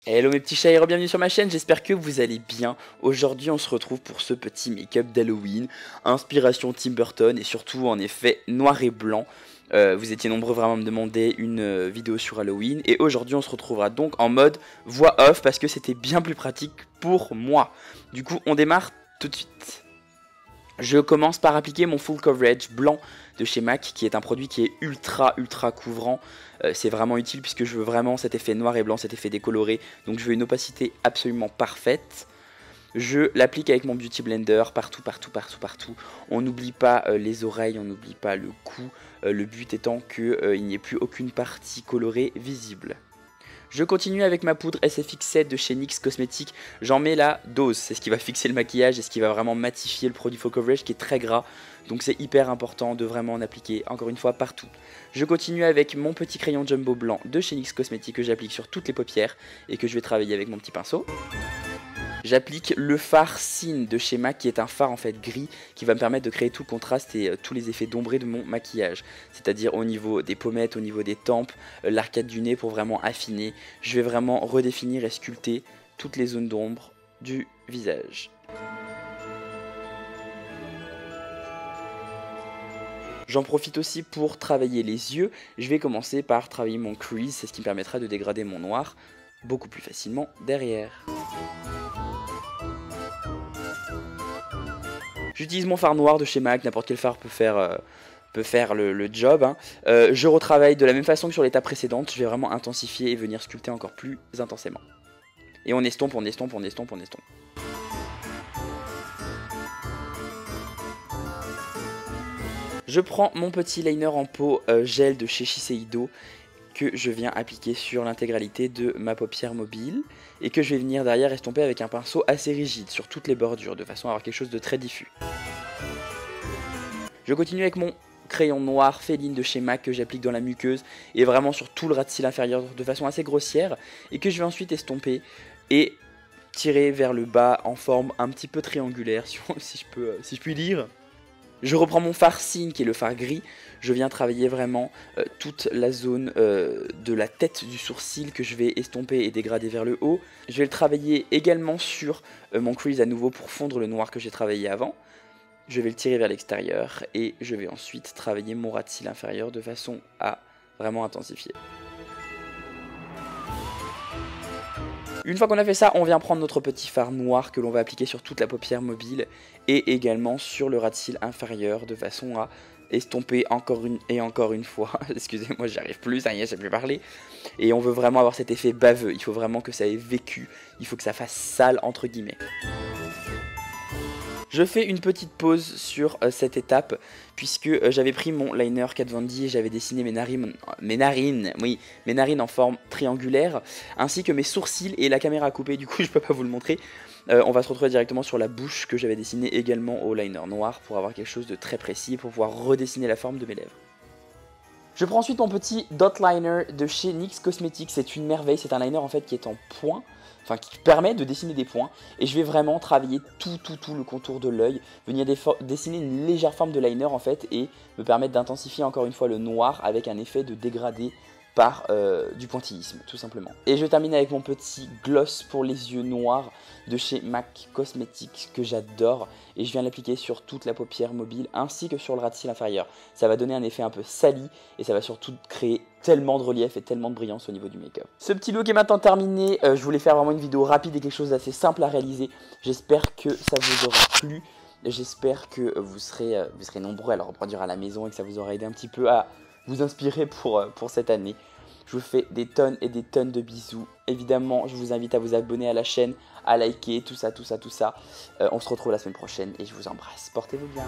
Hello mes petits chats et bienvenue sur ma chaîne, j'espère que vous allez bien. Aujourd'hui on se retrouve pour ce petit make-up d'Halloween, inspiration Tim Burton et surtout en effet noir et blanc. Vous étiez nombreux vraiment à me demander une vidéo sur Halloween et aujourd'hui on se retrouvera donc en mode voix off parce que c'était bien plus pratique pour moi. Du coup on démarre tout de suite. Je commence par appliquer mon full coverage blanc de chez MAC qui est un produit qui est ultra couvrant. C'est vraiment utile puisque je veux vraiment cet effet noir et blanc, cet effet décoloré. Donc je veux une opacité absolument parfaite. Je l'applique avec mon Beauty Blender partout. On n'oublie pas les oreilles, on n'oublie pas le cou. Le but étant qu'il n'y ait plus aucune partie colorée visible. Je continue avec ma poudre SFX7 de chez NYX Cosmetics. J'en mets la dose, c'est ce qui va fixer le maquillage et ce qui va vraiment matifier le produit Full Coverage qui est très gras. Donc c'est hyper important de vraiment en appliquer encore une fois partout. Je continue avec mon petit crayon jumbo blanc de chez NYX Cosmetics que j'applique sur toutes les paupières et que je vais travailler avec mon petit pinceau. J'applique le fard Cine de chez MAC qui est un fard en fait gris qui va me permettre de créer tout le contraste et tous les effets d'ombré de mon maquillage. C'est-à-dire au niveau des pommettes, au niveau des tempes, l'arcade du nez pour vraiment affiner. Je vais vraiment redéfinir et sculpter toutes les zones d'ombre du visage. J'en profite aussi pour travailler les yeux. Je vais commencer par travailler mon crease, c'est ce qui me permettra de dégrader mon noir beaucoup plus facilement derrière. J'utilise mon fard noir de chez MAC, n'importe quel fard peut faire le job. Hein. Je retravaille de la même façon que sur l'étape précédente, je vais vraiment intensifier et venir sculpter encore plus intensément. Et on estompe. Je prends mon petit liner en peau gel de chez Shiseido que je viens appliquer sur l'intégralité de ma paupière mobile et que je vais venir derrière estomper avec un pinceau assez rigide sur toutes les bordures de façon à avoir quelque chose de très diffus. Je continue avec mon crayon noir Féline de chez MAC que j'applique dans la muqueuse et vraiment sur tout le ras de cils inférieur de façon assez grossière et que je vais ensuite estomper et tirer vers le bas en forme un petit peu triangulaire si je puis dire. Je reprends mon fard Cine qui est le fard gris, je viens travailler vraiment toute la zone de la tête du sourcil que je vais estomper et dégrader vers le haut. Je vais le travailler également sur mon crease à nouveau pour fondre le noir que j'ai travaillé avant. Je vais le tirer vers l'extérieur et je vais ensuite travailler mon ras de cils inférieur de façon à vraiment intensifier. Une fois qu'on a fait ça, on vient prendre notre petit fard noir que l'on va appliquer sur toute la paupière mobile et également sur le ras de cils inférieur de façon à estomper encore une fois. Excusez-moi, j'y arrive plus, ça y est, je sais plus parler. Et on veut vraiment avoir cet effet baveux, il faut vraiment que ça ait vécu, il faut que ça fasse sale entre guillemets. Je fais une petite pause sur cette étape puisque j'avais pris mon liner Kat Von D et j'avais dessiné mes narines en forme triangulaire ainsi que mes sourcils et la caméra a coupé, du coup je peux pas vous le montrer. On va se retrouver directement sur la bouche que j'avais dessinée également au liner noir pour avoir quelque chose de très précis pour pouvoir redessiner la forme de mes lèvres. Je prends ensuite mon petit dot liner de chez NYX Cosmetics, c'est une merveille, c'est un liner en fait qui est en points. Enfin, qui permet de dessiner des points. Et je vais vraiment travailler tout le contour de l'œil. Venir dessiner une légère forme de liner en fait. Et me permettre d'intensifier encore une fois le noir avec un effet de dégradé par du pointillisme tout simplement. Et je termine avec mon petit gloss pour les yeux noirs de chez MAC Cosmetics que j'adore. Et je viens l'appliquer sur toute la paupière mobile ainsi que sur le ras de cils inférieur. Ça va donner un effet un peu sali et ça va surtout créer tellement de relief et tellement de brillance au niveau du make-up. Ce petit look est maintenant terminé. Je voulais faire vraiment une vidéo rapide et quelque chose d'assez simple à réaliser. J'espère que ça vous aura plu. J'espère que vous serez nombreux à le reproduire à la maison et que ça vous aura aidé un petit peu à vous inspirer pour cette année. Je vous fais des tonnes et des tonnes de bisous. Évidemment, je vous invite à vous abonner à la chaîne, à liker, tout ça. On se retrouve la semaine prochaine et je vous embrasse. Portez-vous bien.